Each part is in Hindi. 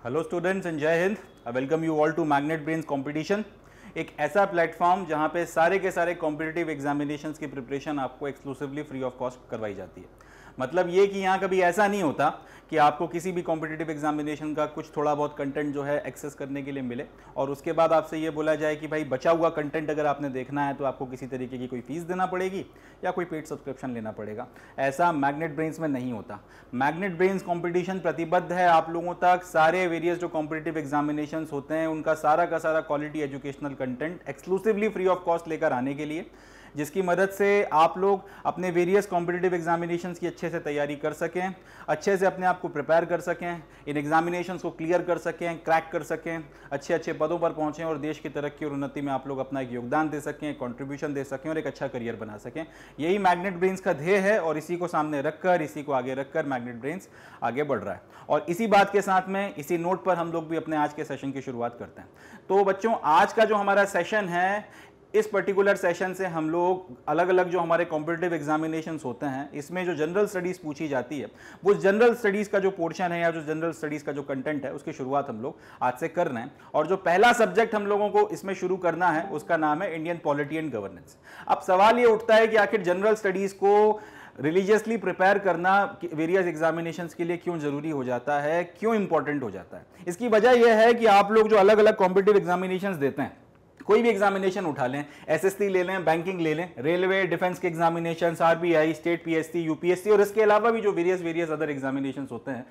हेलो स्टूडेंट्स एंड जय हिंद। I welcome you all to magnet brains competition. एक ऐसा प्लेटफॉर्म जहां पे सारे के सारे कॉम्पिटिटिव एग्जामिनेशंस की प्रिपरेशन आपको एक्सक्लूसिवली फ्री ऑफ कॉस्ट करवाई जाती है। मतलब ये कि यहाँ कभी ऐसा नहीं होता कि आपको किसी भी कॉम्पिटिटिव एग्जामिनेशन का कुछ थोड़ा बहुत कंटेंट जो है एक्सेस करने के लिए मिले और उसके बाद आपसे ये बोला जाए कि भाई बचा हुआ कंटेंट अगर आपने देखना है तो आपको किसी तरीके की कोई फीस देना पड़ेगी या कोई पेड सब्सक्रिप्शन लेना पड़ेगा। ऐसा मैग्नेट ब्रेन्स में नहीं होता। मैग्नेट ब्रेन्स कंपटीशन प्रतिबद्ध है आप लोगों तक सारे वेरियस जो कॉम्पिटिटिव एग्जामिनेशंस होते हैं उनका सारा का सारा quality educational content exclusively free of cost लेकर आने के लिए, जिसकी मदद से आप लोग अपने वेरियस कॉम्पिटिटिव एग्जामिनेशंस की अच्छे से तैयारी कर सकें, अच्छे से अपने आप को प्रिपेयर कर सकें, इन एग्जामिनेशंस को क्लियर कर सकें, क्रैक कर सकें, अच्छे अच्छे पदों पर पहुंचें और देश की तरक्की और उन्नति में आप लोग अपना एक योगदान दे सकें, कंट्रीब्यूशन दे सकें और एक अच्छा करियर बना सकें। यही मैग्नेट ब्रेन्स का ध्येय है और इसी को सामने रखकर, इसी को आगे रखकर मैग्नेट ब्रेन्स आगे बढ़ रहा है। और इसी बात के साथ में, इसी नोट पर हम लोग भी अपने आज के सेशन की शुरुआत करते हैं। तो बच्चों, आज का जो हमारा सेशन है, इस पर्टिकुलर सेशन से हम लोग अलग अलग जो हमारे कॉम्पिटिटिव एग्जामिनेशंस होते हैं इसमें जो जनरल स्टडीज पूछी जाती है वो जनरल स्टडीज का जो पोर्शन है या जो जनरल स्टडीज का जो कंटेंट है उसकी शुरुआत हम लोग आज से कर रहे हैं। और जो पहला सब्जेक्ट हम लोगों को इसमें शुरू करना है उसका नाम है इंडियन पॉलिटी एंड गवर्नेंस। अब सवाल ये उठता है कि आखिर जनरल स्टडीज को रिलीजियसली प्रिपेयर करना वेरियस एग्जामिनेशंस के लिए क्यों जरूरी हो जाता है, क्यों इंपॉर्टेंट हो जाता है। इसकी वजह यह है कि आप लोग जो अलग अलग कॉम्पिटिटिव एग्जामिनेशंस देते हैं, कोई भी एग्जामिनेशन उठा लें, एसएससी ले लें, बैंकिंग ले लें, रेलवे डिफेंस के examinations, RBI, state PSC, UPSC और इसके अलावा भी जो वेरियस अदर एग्जामिनेशंस होते हैं,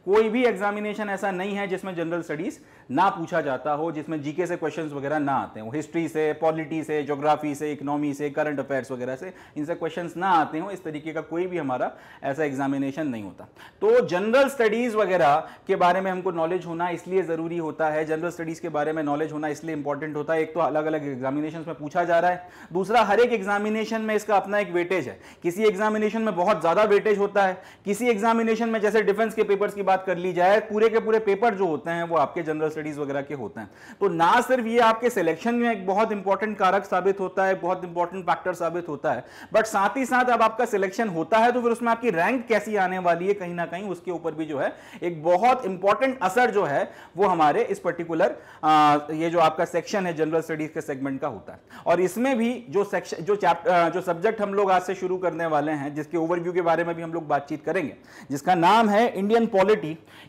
कोई भी एग्जामिनेशन ऐसा नहीं है जिसमें जनरल स्टडीज ना पूछा जाता हो, जिसमें जीके से क्वेश्चंस वगैरह ना आते हो, हिस्ट्री से, पॉलिटी से, ज्योग्राफी से, इकोनॉमी से, करंट अफेयर्स वगैरह से इनसे क्वेश्चंस ना आते हो। इस तरीके का कोई भी हमारा ऐसा एग्जामिनेशन नहीं होता। तो जनरल स्टडीज वगैरह के बारे में हमको नॉलेज होना इसलिए जरूरी होता है, जनरल स्टडीज के बारे में नॉलेज होना इसलिए इंपॉर्टेंट होता है। एक तो अलग अलग एग्जामिनेशन में पूछा जा रहा है, दूसरा हर एक एग्जामिनेशन में इसका अपना एक वेटेज है। किसी एग्जामिनेशन में बहुत ज्यादा वेटेज होता है, किसी एग्जामिनेशन में जैसे डिफेंस के पेपर्स की बात कर ली जाए, पूरे के पूरे पेपर जो होते हैं वो आपके जनरल स्टडीज वगैरह के होते हैं। तो ना सिर्फ ये आपके सिलेक्शन में एक बहुत इंपॉर्टेंट कारक साबित होता है, बहुत इंपॉर्टेंट फैक्टर साबित होता है, बट साथ ही साथ अब आपका सिलेक्शन होता है तो फिर उसमें आपकी रैंक कैसी आने वाली है, कहीं ना कहीं उसके ऊपर भी जो है एक बहुत इंपॉर्टेंट असर जो है वो हमारे इस पर्टिकुलर ये जो आपका सेक्शन है जनरल स्टडीज के सेगमेंट का होता है। और इसमें भी जो सेक्शन जो सब्जेक्ट हम लोग आज से शुरू करने वाले हैं, जिसके ओवरव्यू के बारे में भी हम लोग बातचीत करेंगे, जिसका नाम है इंडियन पॉलिटी,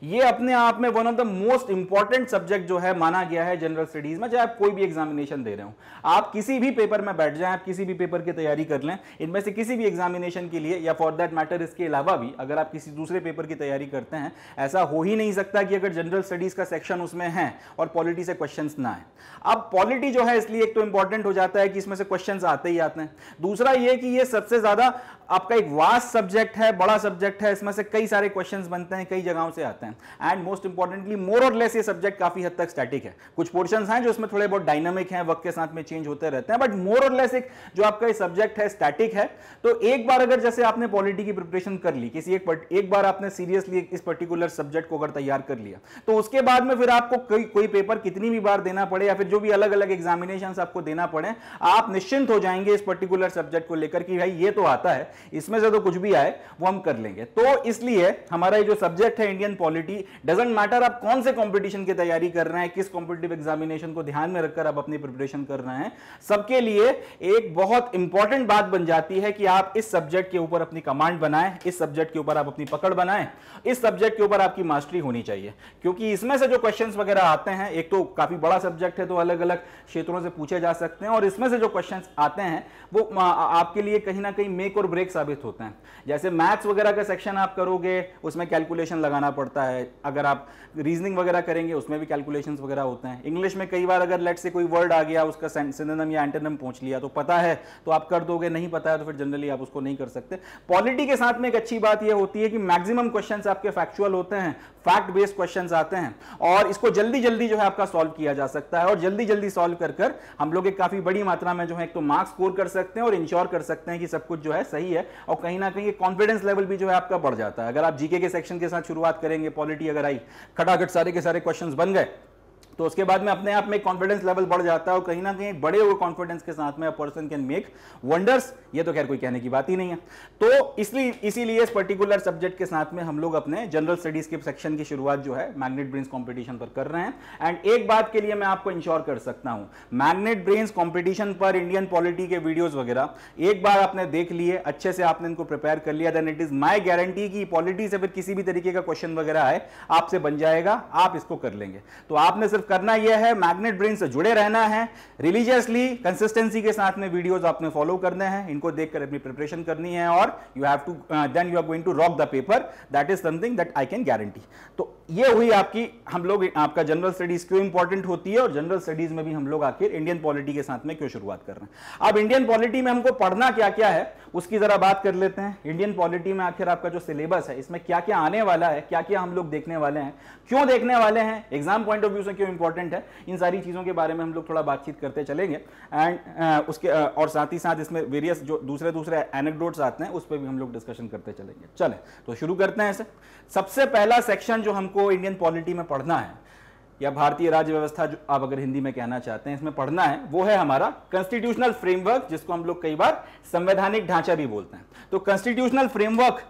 ये अपने आप में one of the most important subject जो है माना गया है जनरल स्टडीज में। चाहे आप कोई भी एग्जामिनेशन दे रहे हो, आप किसी भी पेपर में बैठ जाएं, आप किसी भी पेपर की तैयारी कर लें, इनमें से किसी भी एग्जामिनेशन के लिए या फॉर दैट मैटर इसके अलावा भी अगर आप किसी दूसरे पेपर की तैयारी करते हैं, ऐसा हो ही नहीं सकता कि अगर जनरल स्टडीज का सेक्शन उसमें है और पॉलिटी से क्वेश्चंस ना आए। अब पॉलिटी जो है इसलिए एक तो इंपॉर्टेंट हो जाता है कि इसमें से क्वेश्चंस आते ही आते हैं, दूसरा ये कि ये सबसे ज्यादा आपका एक वास्ट सब्जेक्ट है, बड़ा सब्जेक्ट है, इसमें से कई सारे क्वेश्चंस बनते हैं, कई जगहों से आते हैं। एंड मोस्ट इंपॉर्टेंटली मोर और लेस ये सब्जेक्ट काफी हद तक स्टैटिक है। कुछ पोर्शंस हैं जो इसमें थोड़े बहुत डायनामिक हैं, वक्त के साथ में चेंज होते रहते हैं, बट मोर और लेस एक जो आपका ये सब्जेक्ट है स्टैटिक है। तो एक बार अगर जैसे आपने पॉलिटी की प्रिपरेशन कर ली, किसी एक बार आपने सीरियसली इस पर्टिकुलर सब्जेक्ट को अगर तैयार कर लिया, तो उसके बाद में फिर आपको कोई पेपर कितनी भी बार देना पड़े या फिर जो भी अलग अलग एग्जामिनेशंस आपको देना पड़े, आप निश्चिंत हो जाएंगे इस पर्टिकुलर सब्जेक्ट को लेकर कि भाई ये तो आता है, इसमें से तो कुछ भी आए वो हम कर लेंगे। तो इसलिए हमारा ये जो सब्जेक्ट है इंडियन पॉलिटी, डजंट मैटर आप कौन से कंपटीशन की तैयारी कर रहे हैं, किस कॉम्पिटिटिव एग्जामिनेशन को ध्यान में रखकर आप अपनी प्रिपरेशन कर रहे हैं, सबके लिए एक बहुत इंपॉर्टेंट बात बन जाती है कि आप इस सब्जेक्ट के ऊपर अपनी कमांड बनाएं, इस सब्जेक्ट के ऊपर आप अपनी पकड़ बनाएं, इस सब्जेक्ट के ऊपर आपकी मास्टरी होनी चाहिए। क्योंकि इसमें से जो क्वेश्चंस वगैरह आते हैं, एक तो काफी बड़ा सब्जेक्ट है तो अलग अलग क्षेत्रों से पूछे जा सकते हैं, और इसमें से जो क्वेश्चंस आते हैं वो आपके लिए कहीं ना कहीं मेक और ब्रेक साबित होते हैं। जैसे मैथ्स वगैरह का सेक्शन आप करोगे, उसमें कैलकुलेशन लगाना पड़ता है। अगर आप रीजनिंग वगैरह करेंगे उसमें भी कैलकुलेशंस वगैरह होते हैं। इंग्लिश में कई बार अगर लेट से कोई वर्ड आ गया, उसका सिनोनिम या एंटोनिम पूछ लिया, तो पता है तो आप कर दोगे, नहीं पता है तो फिर जनरली आप उसको नहीं कर सकते। पॉलिटी के साथ में एक अच्छी बात यह होती है कि मैक्सिमम क्वेश्चंस आपके फैक्चुअल होते हैं, फैक्ट बेस्ड क्वेश्चंस आते हैं, और इसको जल्दी जल्दी जो है आपका सॉल्व किया जा सकता है, और जल्दी जल्दी सॉल्व कर हम लोग एक काफी बड़ी मात्रा में जो है एक तो मार्क्स स्कोर कर सकते हैं और इंश्योर कर सकते हैं कि सब कुछ जो है सही है, और कहीं ना कहीं कॉन्फिडेंस लेवल भी जो है आपका बढ़ जाता है। अगर आप जीके के सेक्शन के साथ शुरुआत करेंगे, पॉलिटी अगर आई, खटाखट सारे के सारे क्वेश्चंस बन गए, तो उसके बाद में अपने आप में कॉन्फिडेंस लेवल बढ़ जाता है और कहीं ना कहीं बड़े हुए कॉन्फिडेंस के साथ में a person can make wonders. ये तो खैर कोई कहने की बात ही नहीं है। तो इसीलिए इस पर्टिकुलर सब्जेक्ट के साथ में हम लोग अपने जनरल स्टडीज के सेक्शन की शुरुआत जो है मैग्नेट ब्रेन्स कंपटीशन पर कर रहे हैं। एंड एक बात के लिए मैं आपको इंश्योर कर सकता हूं, मैग्नेट ब्रेन्स कंपटीशन पर इंडियन पॉलिटी के वीडियोस वगैरह एक बार आपने देख लिए, अच्छे से आपने इनको प्रिपेयर कर लिया, then it is my guarantee कि पॉलिटी से फिर किसी भी तरीके का क्वेश्चन वगैरह आए आपसे बन जाएगा, आप इसको कर लेंगे। तो आपने सिर्फ करना यह है, मैग्नेट ब्रेन से जुड़े रहना है, रिलीजियसली कंसिस्टेंसी के साथ में वीडियोस आपने फॉलो करने हैं, इनको देखकर अपनी प्रिपरेशन करनी है और you have to then you are going to rock the paper, that is something that I can guarantee. तो ये हुई आपकी, हम लोग आपका जनरल स्टडीज क्यों इंपॉर्टेंट होती है और जनरल स्टडीज में भी हम लोग आखिर इंडियन पॉलिटी के साथ में क्यों शुरुआत कर रहे हैं। अब इंडियन पॉलिटी में हमको पढ़ना क्या क्या है उसकी जरा बात कर लेते हैं। इंडियन पॉलिटी में आखिर आपका जो सिलेबस है इसमें क्या क्या आने वाला है, क्या क्या हम लोग देखने वाले हैं, क्यों देखने वाले हैं, एग्जाम पॉइंट ऑफ व्यू से क्यों इंपॉर्टेंट है, इन सारी चीजों के बारे में हम लोग थोड़ा बातचीत करते चलेंगे। एंड उसके और साथ ही साथ इसमें वेरियस जो दूसरे एनेक्डोट्स आते हैं उस पर भी हम लोग डिस्कशन करते चलेंगे। चले तो शुरू करते हैं। ऐसे सबसे पहला सेक्शन जो हमको इंडियन पॉलिटी में पढ़ना है या भारतीय राज्य व्यवस्था जो आप अगर हिंदी में कहना चाहते हैं इसमें पढ़ना है, वो है हमारा कॉन्स्टिट्यूशनल फ्रेमवर्क, जिसको हम लोग कई बार संवैधानिक ढांचा भी बोलते हैं। तो कॉन्स्टिट्यूशनल फ्रेमवर्क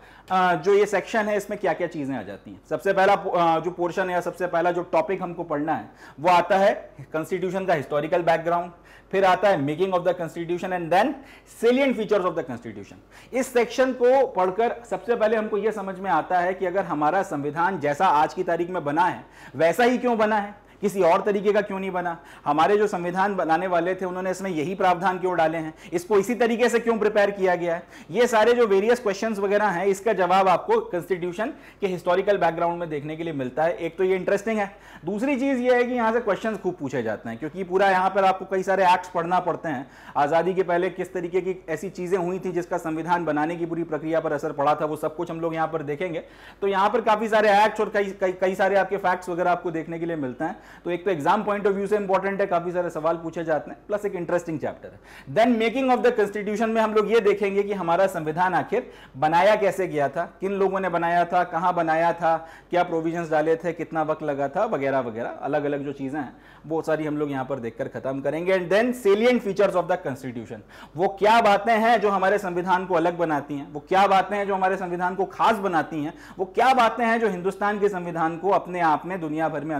जो ये सेक्शन है इसमें क्या क्या चीजें आ जाती हैं। सबसे पहला जो पोर्शन है या सबसे पहला जो टॉपिक हमको पढ़ना है वो आता है कॉन्स्टिट्यूशन का हिस्टोरिकल बैकग्राउंड, फिर आता है making of the constitution and then salient features of the constitution. इस सेक्शन को पढ़कर सबसे पहले हमको यह समझ में आता है कि अगर हमारा संविधान जैसा आज की तारीख में बना है वैसा ही क्यों बना है, किसी और तरीके का क्यों नहीं बना। हमारे जो संविधान बनाने वाले थे उन्होंने इसमें यही प्रावधान क्यों डाले हैं, इसको इसी तरीके से क्यों प्रिपेयर किया गया है। ये सारे जो वेरियस क्वेश्चंस वगैरह हैं इसका जवाब आपको कॉन्स्टिट्यूशन के हिस्टोरिकल बैकग्राउंड में देखने के लिए मिलता है। एक तो ये इंटरेस्टिंग है, दूसरी चीज ये है कि यहाँ से क्वेश्चंस खूब पूछे जाते हैं क्योंकि पूरा यहाँ पर आपको कई सारे एक्ट्स पढ़ना पड़ते हैं। आजादी के पहले किस तरीके की ऐसी चीजें हुई थी जिसका संविधान बनाने की पूरी प्रक्रिया पर असर पड़ा था, वो सब कुछ हम लोग यहाँ पर देखेंगे। तो यहाँ पर काफी सारे एक्ट्स और कई सारे आपके फैक्ट्स वगैरह आपको देखने के लिए मिलते हैं। तो एक तो एग्जाम पॉइंट ऑफ व्यू से इंपॉर्टेंट है, काफी सारे सवाल पूछे जाते हैं, प्लस एक इंटरेस्टिंग चैप्टर है। Then making of the constitution में हम लोग ये देखेंगे कि हमारा संविधान आखिर बनाया कैसे गया था, किन लोगों ने बनाया था, कहां बनाया था, क्या प्रोविजंस डाले थे, कितना वक्त लगा था, वगैरह वगैरह अलग अलग जो चीजें हैं वो सारी हम लोग यहां पर देखकर खत्म करेंगे। And then salient features of the constitution, वो क्या बातें हैं जो हमारे संविधान को अलग बनाती हैं, वो क्या बातें हैं जो हमारे संविधान को खास बनाती हैं, वो क्या बातें हैं जो हिंदुस्तान के संविधान को अपने आप में दुनिया भर में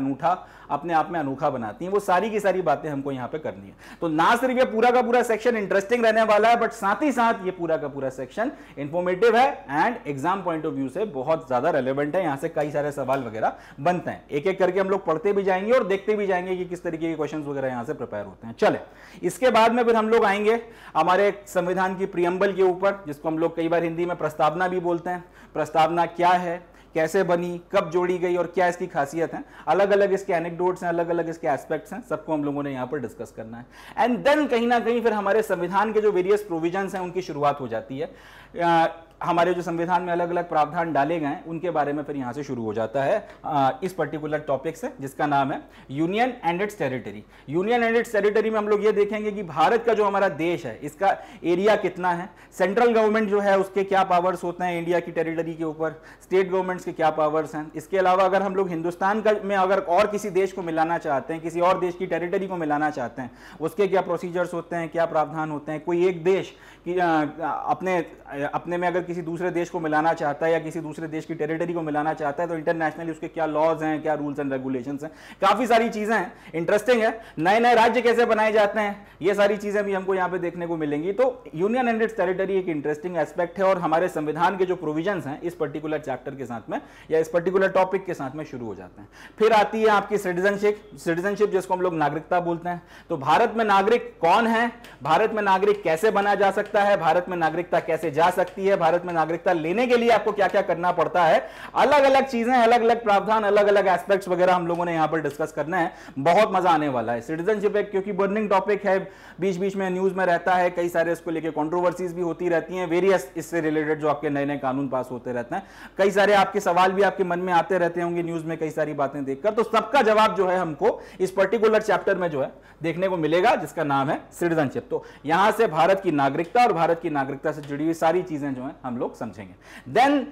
अपने आप में अनोखा बनाती हैं, वो सारी की सारी बातें हमको यहां पे करनी है। तो ना सिर्फ ये पूरा का पूरा सेक्शन इंटरेस्टिंग रहने वाला है, बट साथ ही साथ ये पूरा का पूरा सेक्शन इंफॉर्मेटिव है and exam point of view से बहुत ज्यादा रेलेवेंट है। यहां से कई सारे सवाल वगैरह बनते हैं, एक एक करके हम लोग पढ़ते भी जाएंगे और देखते भी जाएंगे कि किस तरीके के क्वेश्चंस वगैरह यहां से प्रिपेयर होते हैं। चले इसके बाद में फिर हम लोग आएंगे हमारे संविधान की प्रियम्बल के ऊपर, जिसको हम लोग कई बार हिंदी में प्रस्तावना भी बोलते हैं। प्रस्तावना क्या है, कैसे बनी, कब जोड़ी गई और क्या इसकी खासियत है, अलग अलग इसके एनेक्डोट्स हैं, अलग अलग इसके एस्पेक्ट्स हैं, सबको हम लोगों ने यहां पर डिस्कस करना है। एंड देन कहीं ना कहीं फिर हमारे संविधान के जो वेरियस प्रोविजंस हैं उनकी शुरुआत हो जाती है। हमारे जो संविधान में अलग अलग प्रावधान डाले गए हैं उनके बारे में फिर यहां से शुरू हो जाता है इस पर्टिकुलर टॉपिक से, जिसका नाम है union and it's territory. Union and it's territory में हम लोग ये देखेंगे कि भारत का जो हमारा देश है इसका एरिया कितना है, सेंट्रल गवर्नमेंट जो है उसके क्या पावर्स होते हैं इंडिया की टेरिटरी के ऊपर, स्टेट गवर्नमेंट्स के क्या पावर्स हैं। इसके अलावा अगर हम लोग हिंदुस्तान का में अगर और किसी देश को मिलाना चाहते हैं, किसी और देश की टेरिटरी को मिलाना चाहते हैं, उसके क्या प्रोसीजर्स होते हैं, क्या प्रावधान होते हैं। कोई एक देश की अपने में अगर किसी दूसरे देश को मिलाना चाहता है या किसी दूसरे देश की टेरिटरी को मिलाना चाहता है तो इंटरनेशनली उसके क्या लॉज हैं, क्या रूल्स एंड रेगुलेशंस हैं, काफी सारी चीजें हैं। इंटरेस्टिंग है, नए नए राज्य कैसे बनाए जाते हैं, ये सारी चीजें भी हमको यहाँ पे देखने को मिलेंगी। तो यूनियन एंड इट्स टेरिटरी एक इंटरेस्टिंग एस्पेक्ट है और हमारे संविधान के जो प्रोविजंस हैं इस पर्टिकुलर चैप्टर के साथ में या इस पर्टिकुलर टॉपिक के साथ में शुरू हो जाते हैं। फिर आती है आपकी सिटीजनशिप जिसको हम लोग नागरिकता बोलते हैं। तो भारत में नागरिक कौन है, भारत में नागरिक कैसे बना जा सकता है, भारत में नागरिकता कैसे जा सकती है, भारत में नागरिकता लेने के लिए आपको क्या क्या करना पड़ता है, अलग अलग चीजें, अलग अलग प्रावधान, अलग अलग एस्पेक्ट्स वगैरह हम लोगों ने यहां पर डिस्कस करना है। बहुत मजा आने वाला है। सिटीजनशिप एक क्योंकि बर्निंग टॉपिक है, बीच बीच में न्यूज में रहता है, कई सारे इसको लेके कंट्रोवर्सीज भी होती रहती हैं, वेरियस इससे रिलेटेड जो आपके नए नए कानून पास होते रहते हैं, कई सारे आपके सवाल भी आपके मन में आते रहते होंगे न्यूज में कई सारी बातें देखकर। तो सबका जवाब जो है हमको इस पर्टिकुलर चैप्टर में जो है देखने को मिलेगा, जिसका नाम है सिटीजनशिप। तो यहां से भारत की नागरिकता और भारत की नागरिकता से जुड़ी हुई सारी चीजें जो है हम लोग समझेंगे। देन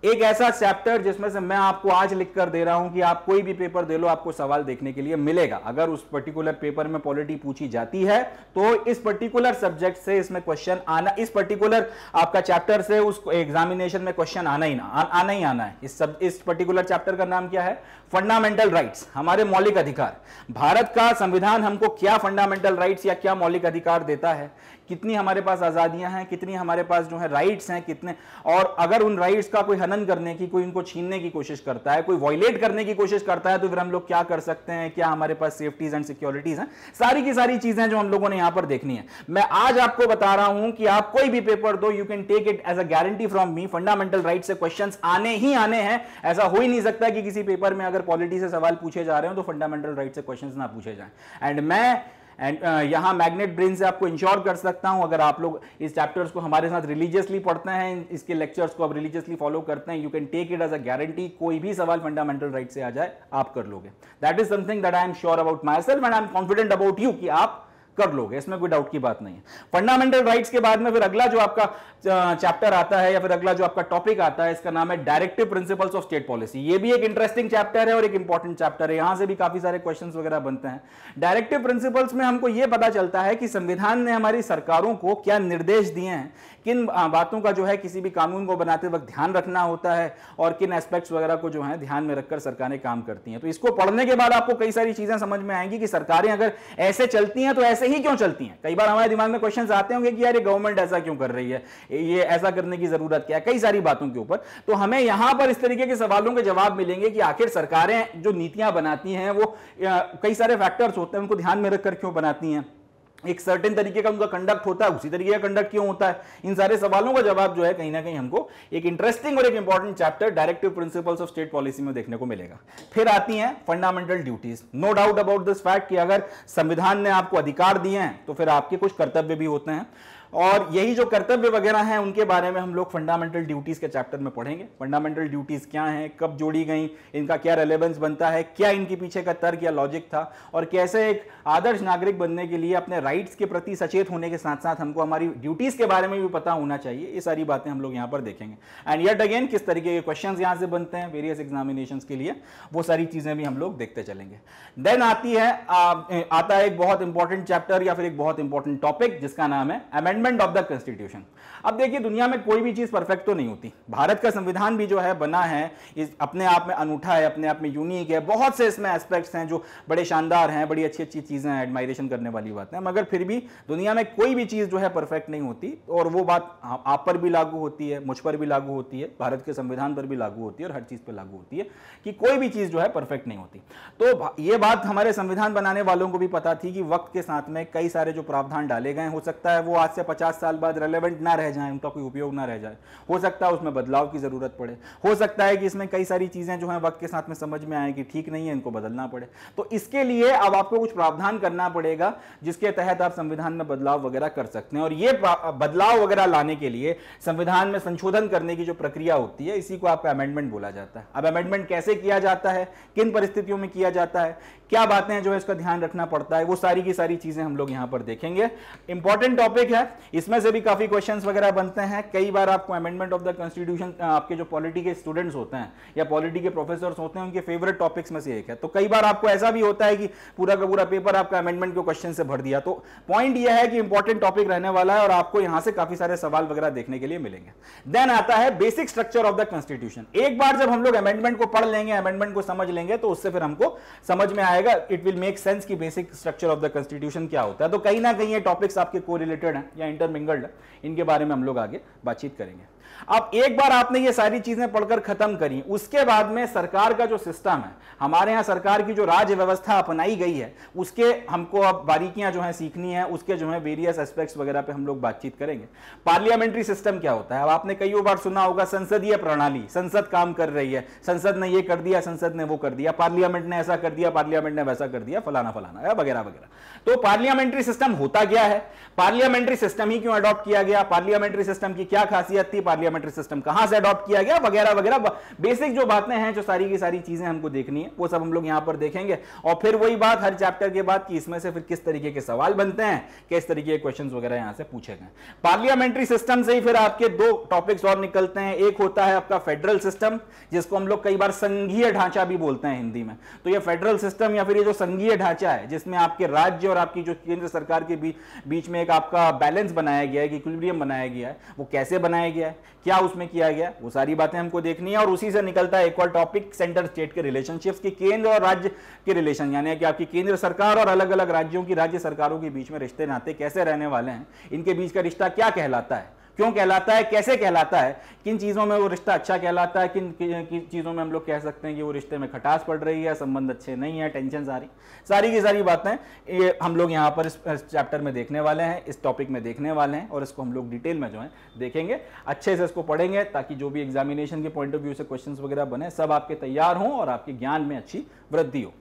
एक ऐसा चैप्टर जिसमें से मैं आपको आज लिख कर दे रहा हूं कि आप कोई भी पेपर दे लो, आपको सवाल देखने के लिए मिलेगा। अगर उस पर्टिकुलर पेपर में पॉलिटी पूछी जाती है तो इस पर्टिकुलर सब्जेक्ट से इसमें क्वेश्चन आना, इस पर्टिकुलर आपका चैप्टर से उस एग्जामिनेशन में क्वेश्चन आना ही आना है। इस पर्टिकुलर चैप्टर का नाम क्या है? फंडामेंटल राइट्स, हमारे मौलिक अधिकार। भारत का संविधान हमको क्या फंडामेंटल राइट्स या क्या मौलिक अधिकार देता है, कितनी हमारे पास आजादियां हैं, कितनी हमारे पास जो है राइट्स हैं, कितने, और अगर उन राइट्स का कोई हनन करने की, कोई इनको छीनने की कोशिश करता है, कोई वायलेट करने की कोशिश करता है, तो फिर हम लोग क्या कर सकते हैं, क्या हमारे पास सेफ्टीज एंड सिक्योरिटीज हैं, सारी की सारी चीजें जो हम लोगों ने यहां पर देखनी है। मैं आज आपको बता रहा हूं कि आप कोई भी पेपर दो, you can take it as a guarantee from me, fundamental right से क्वेश्चंस आने ही आने हैं। ऐसा हो ही नहीं सकता कि किसी पेपर में अगर पॉलिटी से सवाल पूछे जा रहे हो तो फंडामेंटल राइट से क्वेश्चंस ना पूछे जाएं। एंड यहां मैग्नेट ब्रेन से आपको इंश्योर कर सकता हूं, अगर आप लोग इस चैप्टर्स को हमारे साथ रिलीजियसली पढ़ते हैं, इसके लेक्चर्स को आप रिलीजियसली फॉलो करते हैं, you can take it as a guarantee, कोई भी सवाल फंडामेंटल राइट से आ जाए आप कर लोगे। That is something that I am sure about my self and I am confident about you कि आप कर लोगे, इसमें कोई डाउट की बात नहीं है। फंडामेंटल राइट्स के बाद में फिर अगला जो आपका चैप्टर आता है या फिर अगला जो आपका टॉपिक आता है, इसका नाम है directive principles of state policy. ये भी एक इंटरेस्टिंग चैप्टर है और एक इंपॉर्टेंट चैप्टर है, यहां से भी काफी सारे क्वेश्चंस वगैरह बनते हैं। डायरेक्टिव प्रिंसिपल्स में हमको यह पता चलता है कि संविधान ने हमारी सरकारों को क्या निर्देश दिए हैं, किन बातों का जो है किसी भी कानून को बनाते वक्त ध्यान रखना होता है और किन एस्पेक्ट्स वगैरह को जो है ध्यान में रखकर सरकारें काम करती हैं। तो इसको पढ़ने के बाद आपको कई सारी चीजें समझ में आएंगी कि सरकारें अगर ऐसे चलती हैं तो ऐसे ही क्यों चलती हैं। कई बार हमारे दिमाग में क्वेश्चंस आते होंगे कि यार ये गवर्नमेंट ऐसा क्यों कर रही है, ये ऐसा करने की जरूरत क्या है, कई सारी बातों के ऊपर। तो हमें यहां पर इस तरीके के सवालों के जवाब मिलेंगे कि आखिर सरकारें जो नीतियां बनाती हैं वो कई सारे फैक्टर्स होते हैं, उनको ध्यान में रखकर क्यों बनाती हैं, एक सर्टेन तरीके का उनका कंडक्ट होता है, उसी तरीके का कंडक्ट क्यों होता है। इन सारे सवालों का जवाब जो है कहीं ना कहीं हमको एक इंटरेस्टिंग और एक important chapter directive principles of state policy में देखने को मिलेगा। फिर आती हैं fundamental duties. No doubt about this fact कि अगर संविधान ने आपको अधिकार दिए हैं तो फिर आपके कुछ कर्तव्य भी होते हैं, और यही जो कर्तव्य वगैरह हैं उनके बारे में हम लोग फंडामेंटल ड्यूटीज के चैप्टर में पढ़ेंगे। फंडामेंटल ड्यूटीज क्या हैं, कब जोड़ी गई, इनका क्या रेलेवेंस बनता है, क्या इनके पीछे का तर्क या लॉजिक था, और कैसे एक आदर्श नागरिक बनने के लिए अपने राइट्स के प्रति सचेत होने के साथ साथ हमको हमारी ड्यूटीज के बारे में भी पता होना चाहिए। ये सारी बातें हम लोग यहाँ पर देखेंगे। एंड येट अगेन किस तरीके के क्वेश्चन यहाँ से बनते हैं वेरियस एग्जामिनेशन के लिए, वो सारी चीजें भी हम लोग देखते चलेंगे। देन आता है एक बहुत इंपॉर्टेंट चैप्टर या फिर एक बहुत इंपॉर्टेंट टॉपिक जिसका नाम है अमेंडमेंट ऑफ द कॉन्स्टिट्यूशन। अब देखिए, दुनिया में कोई भी चीज परफेक्ट तो नहीं होती। भारत का संविधान भी जो है बना है, इस अपने आप में अनूठा है, अपने आप में यूनिक है, बहुत से इसमें एस्पेक्ट्स हैं जो बड़े शानदार हैं, बड़ी अच्छी अच्छी चीजें हैं, एडमायरेशन करने वाली बातें हैं, मगर फिर भी दुनिया में कोई भी चीज जो है परफेक्ट नहीं होती। और वो बात आप पर भी लागू होती है, मुझ पर भी लागू होती है, भारत के संविधान पर भी लागू होती है और हर चीज पर लागू होती है कि कोई भी चीज जो है परफेक्ट नहीं होती। तो ये बात हमारे संविधान बनाने वालों को भी पता थी कि वक्त के साथ में कई सारे जो प्रावधान डाले गए, हो सकता है वो आज से 50 साल बाद रेलेवेंट ना रह जाए, उनका कोई उपयोग ना रह जाए, हो सकता है उसमें बदलाव की जरूरत पड़े, हो सकता है कि इसमें कई सारी चीजें जो है वक्त के साथ में समझ में आए कि ठीक नहीं है, इनको बदलना पड़े। तो इसके लिए अब आपको कुछ प्रावधान करना पड़ेगा जिसके तहत आप संविधान में बदलाव वगैरह कर सकते हैं। और ये बदलाव वगैरह लाने के लिए संविधान में संशोधन करने की जो प्रक्रिया होती है, इसी को आपका अमेंडमेंट बोला जाता है। अब अमेंडमेंट कैसे किया जाता है, किन परिस्थितियों में किया जाता है, क्या बातें जो है इसका ध्यान रखना पड़ता है, वो सारी की सारी चीजें हम लोग यहां पर देखेंगे। इंपॉर्टेंट टॉपिक है, इसमें से भी काफी क्वेश्चंस वगैरह बनते हैं। कई बार आपको अमेंडमेंट ऑफ द कॉन्स्टिट्यूशन आपके जो पॉलिटी के स्टूडेंट्स होते हैं या पॉलिटी के प्रोफेसर्स होते हैं, उनके फेवरेट टॉपिक्स में से एक है। तो कई बार आपको ऐसा भी होता है कि पूरा का पूरा पेपर आपका अमेंडमेंट के क्वेश्चन से भर दिया। तो पॉइंट यह है कि इंपॉर्टेंट टॉपिक रहने वाला है और आपको यहां से काफी सारे सवाल वगैरह देखने के लिए मिलेंगे। देन आता है basic structure of the constitution. एक बार जब हम लोग अमेंडमेंट को पढ़ लेंगे, अमेंडमेंट को समझ लेंगे, तो उससे फिर हमको समझ में आएगा, इट विल मेक सेंस की basic structure of the constitution क्या होता है। तो कहीं ना कहीं ये टॉपिक्स आपके कोरिलेटेड हैं या इंटरमिंगल्ड है, इनके बारे में हम लोग आगे बातचीत करेंगे। अब एक बार आपने ये सारी चीजें पढ़कर खत्म करी, उसके बाद में सरकार का जो सिस्टम है, हमारे यहां सरकार की जो राज्य व्यवस्था अपनाई गई है, उसके हमको अब बारीकियां जो है सीखनी है, उसके जो है वेरियस एस्पेक्ट्स वगैरह पे हम लोग बातचीत करेंगे। पार्लियामेंट्री सिस्टम क्या होता है, अब आपने कई बार सुना होगा संसदीय प्रणाली, संसद काम कर रही है, संसद ने ये कर दिया, संसद ने वो कर दिया, पार्लियामेंट ने ऐसा कर दिया, पार्लियामेंट ने वैसा कर दिया, फलाना फलाना वगैरह वगैरह। तो पार्लियामेंट्री सिस्टम होता क्या है, पार्लियामेंट्री सिस्टम ही क्यों अडॉप्ट किया गया, पार्लियामेंट्री सिस्टम की क्या खासियत थी, पार्लियामेंट्री सिस्टम कहां से अडॉप्ट किया गया, वगैरह वगैरह बेसिक जो बातें हैं, जो सारी की सारी चीजें हमको देखनी है, वो सब हम लोग यहां पर देखेंगे। और फिर वही बात हर चैप्टर के बाद कि इसमें से फिर किस तरीके के सवाल बनते हैं, किस तरीके के क्वेश्चंस वगैरह यहां से पूछे गए। पार्लियामेंट्री सिस्टम से ही फिर आपके दो टॉपिक्स और निकलते हैं। एक होता है आपका फेडरल सिस्टम, जिसको हम लोग कई बार संघीय ढांचा भी बोलते हैं हिंदी में। तो ये फेडरल सिस्टम या फिर ये जो संघीय ढांचा है, जिसमें आपके राज्य और आपकी जो केंद्र सरकार के बीच में एक आपका बैलेंस बनाया गया है, इक्विलिब्रियम बनाया गया है, वो कैसे बनाया गया है, क्या उसमें किया गया है, वो सारी बातें हमको देखनी है। और उसी से निकलता है एक और टॉपिक सेंटर स्टेट के रिलेशनशिप्स की, केंद्र और राज्य के रिलेशन, यानी कि आपकी केंद्र सरकार और अलग अलग राज्यों की राज्य सरकारों के बीच में रिश्ते नाते कैसे रहने वाले हैं, इनके बीच का रिश्ता क्या कहलाता है, क्यों कहलाता है, कैसे कहलाता है, किन चीजों में वो रिश्ता अच्छा कहलाता है, किन चीजों में हम लोग कह सकते हैं कि वो रिश्ते में खटास पड़ रही है, संबंध अच्छे नहीं है, टेंशन आ रही, सारी की सारी बातें ये हम लोग यहाँ पर इस चैप्टर में देखने वाले हैं, इस टॉपिक में देखने वाले हैं। और इसको हम लोग डिटेल में जो है देखेंगे, अच्छे से इसको पढ़ेंगे, ताकि जो भी एग्जामिनेशन के पॉइंट ऑफ व्यू से क्वेश्चंस वगैरह बने, सब आपके तैयार हों और आपके ज्ञान में अच्छी वृद्धि हो।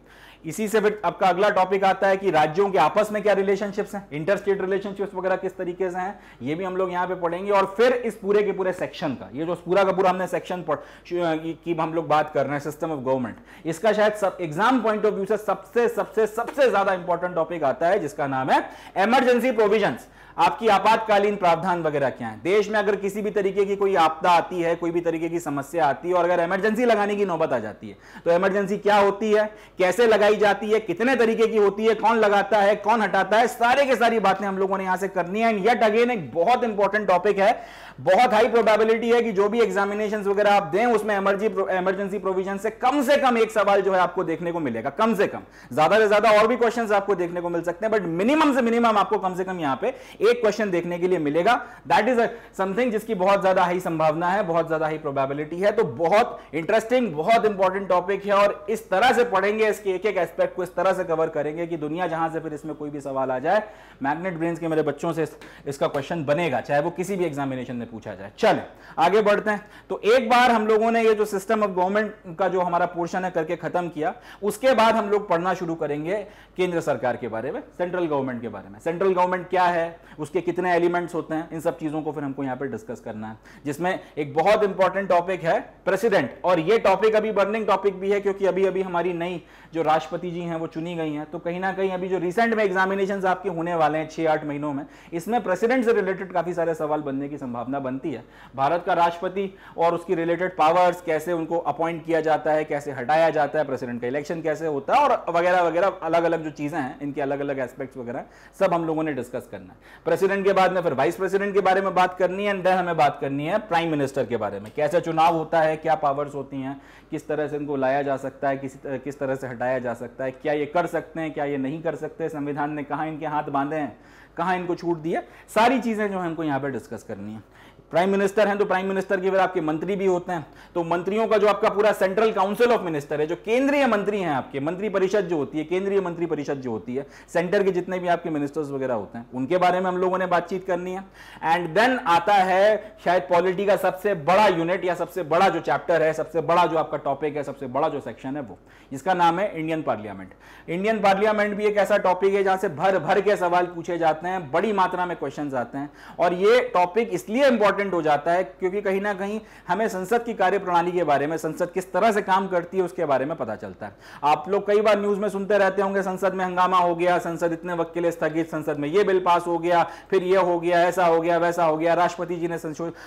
इसी से फिर आपका अगला टॉपिक आता है कि राज्यों के आपस में क्या रिलेशनशिप्स हैं, इंटर स्टेट रिलेशनशिप्स वगैरह किस तरीके से हैं, ये भी हम लोग यहां पे पढ़ेंगे। और फिर इस पूरे के पूरे सेक्शन का, ये जो पूरा का पूरा हमने सेक्शन की हम लोग बात कर रहे हैं, सिस्टम ऑफ गवर्नमेंट, इसका शायद सब एग्जाम पॉइंट ऑफ व्यू से सबसे सबसे सबसे ज्यादा इंपॉर्टेंट टॉपिक आता है, जिसका नाम है इमरजेंसी प्रोविजंस। आपकी आपातकालीन प्रावधान वगैरह क्या है। देश में अगर किसी भी तरीके की कोई आपदा आती है, कोई भी तरीके की समस्या आती है और अगर इमरजेंसी लगाने की नौबत आ जाती है, तो इमरजेंसी क्या होती है, कैसे लगाई जाती है, कितने तरीके की होती है, कौन लगाता है, कौन हटाता है, सारे के सारी बातें हम लोगों ने यहां से करनी है। एंड येट अगेन एक बहुत इंपॉर्टेंट टॉपिक है, बहुत हाई प्रोबेबिलिटी है कि जो भी एग्जामिनेशंस वगैरह आप दें उसमें इमरजेंसी प्रोविजन से कम एक सवाल जो है आपको देखने को मिलेगा, कम से कम। ज्यादा से ज्यादा और भी क्वेश्चंस आपको देखने को मिल सकते हैं, बट मिनिमम से मिनिमम आपको कम से कम यहां पे एक क्वेश्चन देखने के लिए मिलेगा। दैट इज समथिंग जिसकी बहुत ज्यादा हाई संभावना है, बहुत ज्यादा हाई प्रोबेबिलिटी है। तो बहुत इंटरेस्टिंग, बहुत इंपॉर्टेंट टॉपिक है और इस तरह से पढ़ेंगे, इसके एक एक एस्पेक्ट को इस तरह से कवर करेंगे कि दुनिया जहां से फिर इसमें कोई भी सवाल आ जाए, मैग्नेट ब्रेन्स के मेरे बच्चों से इसका क्वेश्चन बनेगा, चाहे वो किसी भी एग्जामिनेशन में पूछा जाए। चले आगे बढ़ते हैं। तो एक बार हम लोगों ने ये जो सिस्टम ऑफ गवर्नमेंट का जो हमारा पोर्शन है करके खत्म किया, उसके बाद हम लोग पढ़ना शुरू करेंगे केंद्र सरकार के बारे में, सेंट्रल गवर्नमेंट के बारे में। सेंट्रल गवर्नमेंट क्या है, उसके कितने एलिमेंट्स होते हैं, इन सब चीजों को फिर हमको यहां पे डिस्कस करना है, जिसमें एक बहुत इंपॉर्टेंट टॉपिक है प्रेसिडेंट। और ये टॉपिक अभी बर्निंग टॉपिक भी है, क्योंकि अभी अभी हमारी नई जो राष्ट्रपति जी हैं वो चुनी गई हैं। तो कहीं ना कहीं अभी जो रिसेंट में एग्जामिनेशंस आपके होने वाले हैं 6-8 महीनों में, इसमें प्रेसिडेंट से रिलेटेड काफी सारे सवाल बनने की संभावना बनती है। भारत का राष्ट्रपति और उसकी रिलेटेड पावर्स, कैसे उनको अपॉइंट किया जाता है, कैसे हटाया जाता है, प्रेसिडेंट का इलेक्शन कैसे होता है, और वगैरह वगैरह अलग अलग जो चीजें हैं, इनके अलग अलग एस्पेक्ट्स वगैरह सब हम लोगों ने डिस्कस करना है। प्रेसिडेंट के बाद में फिर वाइस प्रेसिडेंट के बारे में बात करनी है, एंड देन हमें बात करनी है प्राइम मिनिस्टर के बारे में, कैसे चुनाव होता है, क्या पावर्स होती हैं, किस तरह से इनको लाया जा सकता है, किस तरह से हटाया जा सकता है, क्या ये कर सकते हैं, क्या ये नहीं कर सकते, संविधान ने कहां इनके हाथ बांधे हैं, कहां इनको छूट दी है, सारी चीजें जो हमको यहां पे डिस्कस करनी है। प्राइम मिनिस्टर हैं तो प्राइम मिनिस्टर के फिर आपके मंत्री भी होते हैं। तो मंत्रियों का जो आपका पूरा सेंट्रल काउंसिल ऑफ मिनिस्टर है, जो केंद्रीय मंत्री हैं आपके, मंत्री परिषद जो होती है, केंद्रीय मंत्री परिषद जो होती है, सेंटर के जितने भी आपके मिनिस्टर्स वगैरह होते हैं, उनके बारे में हम लोगों ने बातचीत करनी है। एंड देन आता है शायद पॉलिटी का सबसे बड़ा यूनिट या सबसे बड़ा जो चैप्टर है, सबसे बड़ा जो आपका टॉपिक है, सबसे बड़ा जो सेक्शन है, वो जिसका नाम है इंडियन पार्लियामेंट। इंडियन पार्लियामेंट भी एक ऐसा टॉपिक है जहां से भर भर के सवाल पूछे जाते हैं, बड़ी मात्रा में क्वेश्चंस आते हैं। और ये टॉपिक इसलिए इंपॉर्टेंट हो जाता है क्योंकि कहीं ना कहीं हमें संसद की कार्यप्रणाली के बारे में, संसद किस तरह से काम करती है, उसके बारे में पता चलता है। आप लोग कई बार न्यूज में सुनते रहते होंगे, संसद में हंगामा हो गया, संसद इतने वक्त के लिए स्थगित, संसद में ये बिल पास हो गया, फिर ये हो गया, ऐसा हो गया, वैसा हो गया, राष्ट्रपति जी ने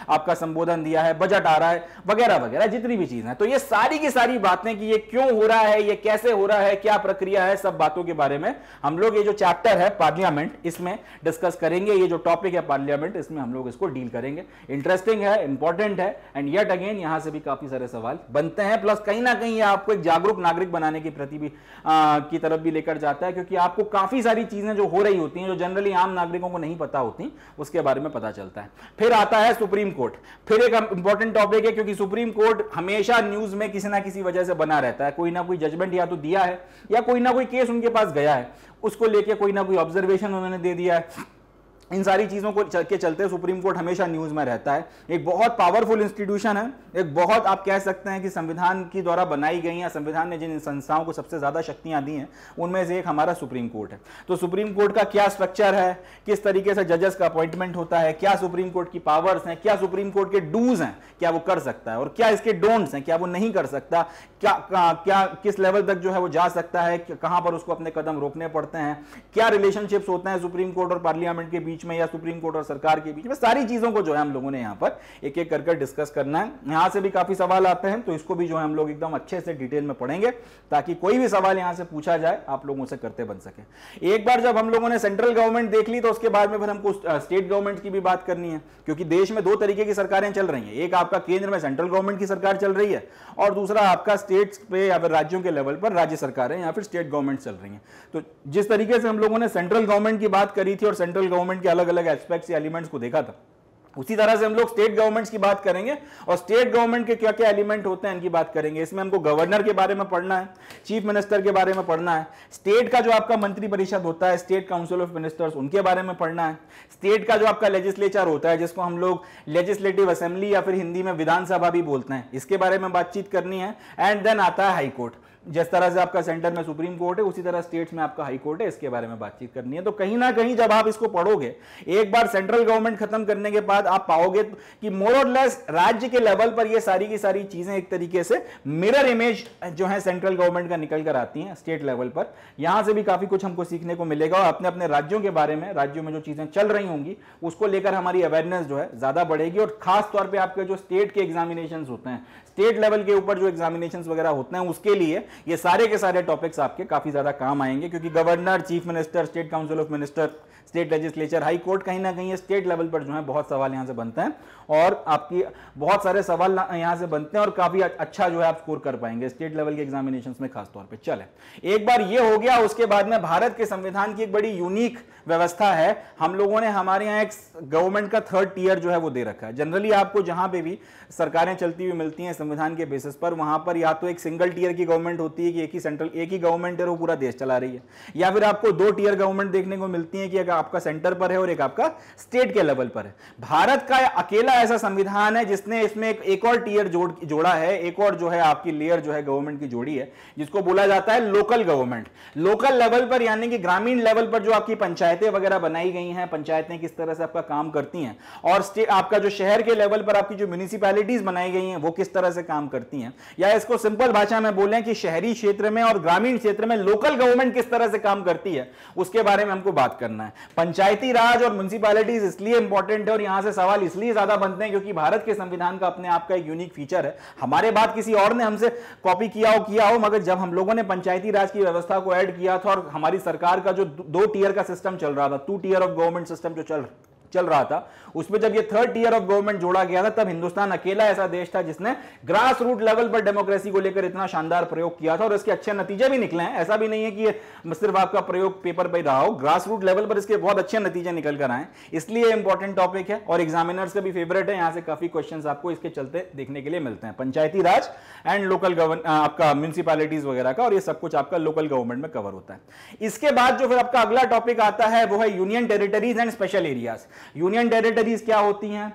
आपका संबोधन दिया है, बजट आ रहा है, वगैरह वगैरह जितनी भी चीजें हैं। तो ये सारी की सारी बातें कि ये क्यों हो रहा है, ये कैसे हो रहा है, क्या प्रक्रिया है, सब बातों के बारे में हम लोग ये जो चैप्टर है पार्लियामेंट, इसमें डिस्कस करेंगे। ये जो टॉपिक है पार्लियामेंट, इसमें हम लोग इसको डील करेंगे। इंटरेस्टिंग है, इंपॉर्टेंट है, एंड येट अगेन यहां से भी काफी सारे सवाल बनते हैं। प्लस कहीं ना कहीं आपको एक जागरूक नागरिक बनाने की प्रति भी की तरफ भी लेकर जाता है, क्योंकि आपको काफी सारी चीजें जो हो रही होती हैं, जो जनरली आम नागरिकों को नहीं पता होती, उसके बारे में पता चलता है। फिर आता है सुप्रीम कोर्ट, फिर एक इंपॉर्टेंट टॉपिक है, क्योंकि सुप्रीम कोर्ट हमेशा न्यूज में किसी ना किसी वजह से बना रहता है। कोई ना कोई जजमेंट या तो दिया है, या कोई ना कोई केस उनके पास गया है, उसको लेके कोई ना कोई ऑब्जर्वेशन उन्होंने दे दिया है, इन सारी चीजों को के चलते सुप्रीम कोर्ट हमेशा न्यूज में रहता है। एक बहुत पावरफुल इंस्टीट्यूशन है, एक बहुत आप कह सकते हैं कि संविधान की द्वारा बनाई गई या संविधान ने जिन संस्थाओं को सबसे ज्यादा शक्तियां दी हैं उनमें से एक हमारा सुप्रीम कोर्ट है। तो सुप्रीम कोर्ट का क्या स्ट्रक्चर है, किस तरीके से जजेस का अपॉइंटमेंट होता है, क्या सुप्रीम कोर्ट की पावर्स हैं, क्या सुप्रीम कोर्ट के डूज हैं, क्या वो कर सकता है, और क्या इसके डोंट्स हैं, क्या वो नहीं कर सकता, क्या किस लेवल तक जो है वो जा सकता है, कहां पर उसको अपने कदम रोकने पड़ते हैं, क्या रिलेशनशिप्स होते हैं सुप्रीम कोर्ट और पार्लियामेंट के बीच में या सुप्रीम कोर्ट और सरकार के बीच में, सारी चीजों को जो है हम लोगों ने यहां पर एक एक करके डिस्कस करना है। यहां से भी काफी सवाल आते हैं, तो इसको भी जो है हम लोग एकदम अच्छे से डिटेल में पढ़ेंगे ताकि कोई भी सवाल यहां से पूछा जाए आप लोगों से करते बन सके। एक बार जब हम लोगों ने सेंट्रल गवर्नमेंट देख ली तो उसके बाद में फिर हमको स्टेट गवर्नमेंट की भी बात करनी है, क्योंकि देश में दो तरीके की सरकारें चल रही हैं, एक आपका केंद्र में सेंट्रल गवर्नमेंट की सरकार चल रही है और दूसरा आपका स्टेट्स पे या फिर राज्यों के लेवल पर राज्य सरकारें या फिर स्टेट गवर्नमेंट चल रही हैं। तो जिस तरीके से हम लोगों ने सेंट्रल गवर्नमेंट की बात करी थी और सेंट्रल गवर्नमेंट के अलग अलग एस्पेक्ट्स या एलिमेंट्स को देखा था, उसी तरह से हम लोग स्टेट गवर्नमेंट्स की बात करेंगे और स्टेट गवर्नमेंट के क्या क्या एलिमेंट होते हैं इनकी बात करेंगे। इसमें हमको गवर्नर के बारे में पढ़ना है, चीफ मिनिस्टर के बारे में पढ़ना है, स्टेट का जो आपका मंत्री परिषद होता है, स्टेट काउंसिल ऑफ मिनिस्टर्स, उनके बारे में पढ़ना है, स्टेट का जो आपका लेजिस्लेचर होता है जिसको हम लोग लेजिस्लेटिव असेंबली या फिर हिंदी में विधानसभा भी बोलते हैं, इसके बारे में बातचीत करनी है। एंड देन आता है हाई कोर्ट, जिस तरह से आपका सेंटर में सुप्रीम कोर्ट है उसी तरह स्टेट्स में आपका हाई कोर्ट है, इसके बारे में बातचीत करनी है। तो कहीं ना कहीं जब आप इसको पढ़ोगे, एक बार सेंट्रल गवर्नमेंट खत्म करने के बाद आप पाओगे कि मोर और लेस राज्य के लेवल पर ये सारी की सारी चीजें एक तरीके से मिरर इमेज जो है सेंट्रल गवर्नमेंट का निकल कर आती हैं स्टेट लेवल पर। यहां से भी काफी कुछ हमको सीखने को मिलेगा और अपने अपने राज्यों के बारे में, राज्यों में जो चीजें चल रही होंगी उसको लेकर हमारी अवेयरनेस जो है ज्यादा बढ़ेगी। और खास तौर पर आपके जो स्टेट के एग्जामिनेशन होते हैं, स्टेट लेवल के ऊपर जो एग्जामिनेशंस वगैरह होते हैं, उसके लिए ये सारे के सारे टॉपिक्स आपके काफी ज्यादा काम आएंगे, क्योंकि governor, chief minister, state council of minister, state legislature, high court, कहीं ना कहीं स्टेट लेवल पर जो है बहुत सवाल यहां से बनते हैं और आपकी बहुत सारे सवाल यहां से बनते हैं और काफी अच्छा जो है आप स्कोर कर पाएंगे स्टेट लेवल के एग्जामिनेशंस में खास तौर पे। चले, एक बार ये हो गया, उसके बाद में भारत के संविधान की एक बड़ी यूनिक व्यवस्था है। हम लोगों ने हमारे यहाँ एक गवर्नमेंट का थर्ड टियर जो है वो दे रखा है। जनरली आपको जहां पे भी सरकारें चलती हुई मिलती हैं संविधान के बेसिस पर, वहां पर या तो एक सिंगल टियर की गवर्नमेंट होती है कि एक ही गवर्नमेंट है वो पूरा देश चला रही है, या फिर आपको दो टियर गवर्नमेंट देखने को मिलती है कि अगर आपका सेंटर पर है और एक आपका स्टेट के लेवल पर है। भारत का अकेला ऐसा संविधान है जिसने इसमें एक और टियर जोड़ा है, एक और जो है आपकी लेयर जो है गवर्नमेंट की जोड़ी है, जिसको बोला जाता है लोकल गवर्नमेंट। लोकल लेवल पर यानी कि ग्रामीण लेवल पर जो आपकी पंचायतें वगैरह बनाई गई हैं, पंचायतें किस तरह से आपका काम करती हैं, और आपका जो शहर के लेवल पर आपकी जो म्युनिसिपैलिटीज बनाई गई हैं वो किस तरह से काम करती हैं, या इसको सिंपल भाषा में बोलें कि शहरी क्षेत्र में और ग्रामीण क्षेत्र में लोकल गवर्नमेंट किस तरह से काम करती है, उसके बारे में हमको बात करना है। पंचायती राज और म्युनिसिपैलिटीज इसलिए इंपॉर्टेंट है और यहां से सवाल इसलिए ज्यादा बनते हैं क्योंकि भारत के संविधान का अपने आप का एक यूनिक फीचर है। हमारे बाद किसी और ने हमसे कॉपी किया हो, मगर जब हम लोगों ने पंचायती राज की व्यवस्था को ऐड किया था और हमारी सरकार का जो दो टियर का सिस्टम चल रहा था, two tier of government system जो चल रहा था, उसमें जब ये थर्ड टियर ऑफ गवर्नमेंट जोड़ा गया था, तब हिंदुस्तान अकेला ऐसा देश था जिसने ग्रास रूट लेवल पर डेमोक्रेसी को लेकर इतना शानदार प्रयोग किया था और इसके अच्छे नतीजे भी निकले हैं। ऐसा भी नहीं है कि ये सिर्फ आपका प्रयोग पेपर पर रहा हो, ग्रास रूट लेवल पर इसके बहुत अच्छे नतीजे निकल कर आए, इसलिए इंपॉर्टेंट टॉपिक है और एग्जामिनर्स का भी फेवरेट है। यहां से काफी क्वेश्चन आपको इसके चलते देखने के लिए मिलते हैं, पंचायती राज एंड लोकल आपका म्युनिसिपैलिटीज वगैरह का, और ये सब कुछ आपका लोकल गवर्नमेंट में कवर होता है। इसके बाद जो फिर आपका अगला टॉपिक आता है वो है union territories and special areas. Union territories क्या होती हैं,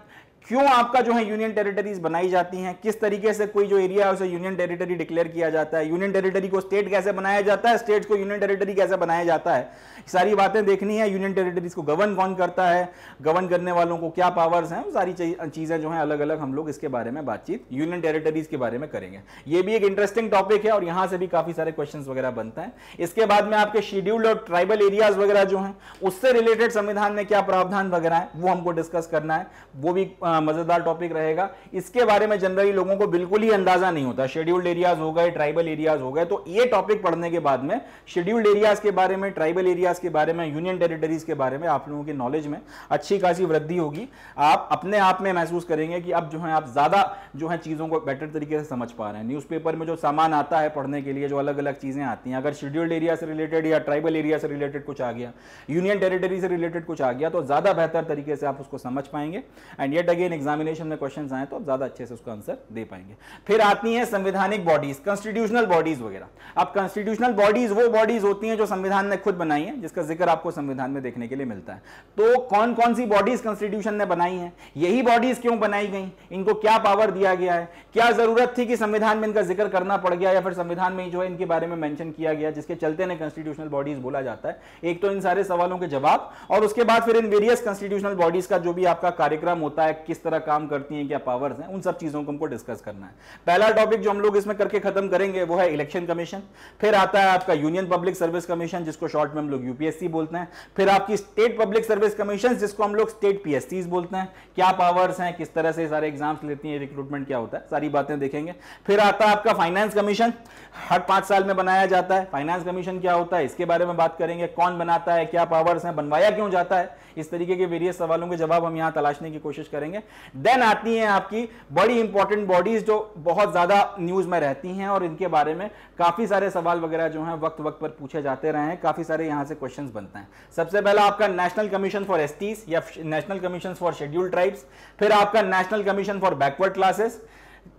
क्यों आपका जो है यूनियन टेरिटरीज बनाई जाती हैं, किस तरीके से कोई जो एरिया है उसे यूनियन टेरिटरी डिक्लेयर किया जाता है, यूनियन टेरिटरी को स्टेट कैसे बनाया जाता है, स्टेट्स को यूनियन टेरिटरी कैसे बनाया जाता है, सारी बातें देखनी है। यूनियन टेरिटरीज को गवर्न कौन करता है, गवर्न करने वालों को क्या पावर्स हैं, वो सारी चीजें जो है अलग अलग हम लोग इसके बारे में बातचीत यूनियन टेरिटरीज के बारे में करेंगे। ये भी एक इंटरेस्टिंग टॉपिक है और यहां से भी काफी सारे क्वेश्चन वगैरह बनता है। इसके बाद में आपके शेड्यूल्ड और ट्राइबल एरियाज वगैरह जो हैं उससे रिलेटेड संविधान में क्या प्रावधान वगैरह है वो हमको डिस्कस करना है, वो भी मजेदार टॉपिक रहेगा। इसके बारे में जनरली लोगों को बिल्कुल ही अंदाजा नहीं होता, शेड्यूल्ड एरियाज हो गए, ट्राइबल एरियाज हो गए, तो ये टॉपिक पढ़ने के बाद में शेड्यूल्ड एरियाज के बारे में, ट्राइबल एरियाज के बारे में, यूनियन टेरिटरीज के बारे में आप लोगों की नॉलेज में अच्छी खासी वृद्धि होगी। आप अपने आप में महसूस करेंगे कि अब जो है आप ज्यादा जो है चीजों को बेटर तरीके से समझ पा रहे हैं। न्यूज़पेपर में जो सामान आता है पढ़ने के लिए, जो अलग अलग चीजें आती हैं, अगर शेड्यूल्ड एरिया से रिलेटेड या ट्राइबल एरिया से रिलेटेड कुछ आ गया, यूनियन टेरिटरी से रिलेटेड कुछ आ गया, तो ज्यादा बेहतर तरीके से आप उसको समझ पाएंगे। एंड येट अगेन एग्जामिनेशन में क्वेश्चंस आए तो आप ज्यादा अच्छे से उसका आंसर दे पाएंगे। फिर आती हैं संवैधानिक बॉडीज, कॉन्स्टिट्यूशनल बॉडीज वगैरह। अब कॉन्स्टिट्यूशनल बॉडीज वो बॉडीज होती हैं जो संविधान ने खुद बनाई है, जिसका जिक्र आपको संविधान में देखने के लिए मिलता है। तो कौन कौन सी बॉडीज कॉन्स्टिट्यूशन ने बनाई है, यही बॉडीज क्यों बनाई गई, इनको क्या पावर दिया गया है, क्या जरूरत थी कि संविधान में इनका जिक्र करना पड़ गया या फिर संविधान में जो है इनके बारे में मेंशन किया गया, जिसके चलते ने कॉन्स्टिट्यूशनल बॉडीज बोला जाता है। एक तो इन सारे सवालों के जवाब, और उसके बाद फिर इन वेरियस कॉन्स्टिट्यूशनल बॉडीज का जो भी आपका कार्यक्रम होता है, किस तरह काम करती हैं, क्या पावर्स हैं, उन सब चीजों को हमको डिस्कस करना है। पहला टॉपिक जो हम लोग इसमें करके खत्म करेंगे वो है इलेक्शन कमीशन। फिर आता है आपका यूनियन पब्लिक सर्विस कमीशन, जिसको शॉर्ट में हम लोग यूपीएससी बोलते हैं। फिर आपकी स्टेट पब्लिक सर्विस कमीशन, जिसको हम लोग स्टेट पीएससी बोलते हैं, क्या पावर्स हैं, किस तरह से सारे एग्जाम्स लेती हैं, रिक्रूटमेंट क्या होता है, सारी बातें देखेंगे। फिर आता है आपका फाइनेंस कमीशन, हर 5 साल में बनाया जाता है। फाइनेंस कमीशन क्या होता है इसके बारे में बात करेंगे, कौन बनाता है, क्या पावर्स हैं, बनवाया क्यों जाता है, इस तरीके के वेरियस सवालों के जवाब हम यहां तलाशने की कोशिश करेंगे। देन आती हैं आपकी बड़ी इंपॉर्टेंट बॉडीज जो बहुत ज्यादा न्यूज में रहती हैं और इनके बारे में काफी सारे सवाल वगैरह जो हैं वक्त वक्त पर पूछे जाते रहे हैं, काफी सारे यहां से क्वेश्चंस बनते हैं। सबसे पहला आपका नेशनल कमीशन फॉर एसटीज या national commission for scheduled tribes, फिर आपका national commission for backward classes,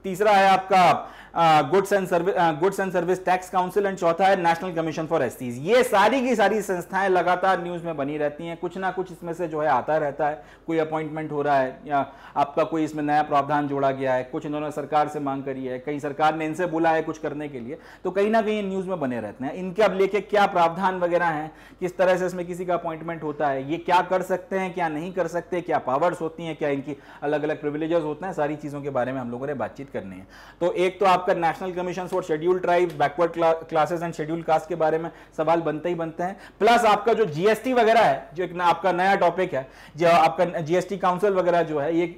तीसरा है आपका goods and service tax council, and चौथा है नेशनल कमीशन फॉर एसटीज। ये सारी की सारी संस्थाएं लगातार न्यूज में बनी रहती हैं, कुछ ना कुछ इसमें से जो है आता रहता है, कोई अपॉइंटमेंट हो रहा है या आपका कोई इसमें नया प्रावधान जोड़ा गया है, कुछ इन्होंने सरकार से मांग करी है, कहीं सरकार ने इनसे बोला है कुछ करने के लिए, तो कहीं ना कहीं न्यूज में बने रहते हैं। इनके अब लेके क्या प्रावधान वगैरह हैं, किस तरह से इसमें किसी का अपॉइंटमेंट होता है, ये क्या कर सकते हैं, क्या नहीं कर सकते, क्या पावर्स होती हैं, क्या इनकी अलग अलग प्रिविलेजेस होते हैं, सारी चीजों के बारे में हम लोगों ने बातचीत करनी है। तो एक तो आपका national commission for scheduled tribes, backward classes and scheduled caste के बारे में सवाल बनते ही बनते हैं, प्लस आपका जो जीएसटी वगैरह है, जो एक आपका नया टॉपिक है, जो आपका जीएसटी काउंसिल वगैरह जो है, ये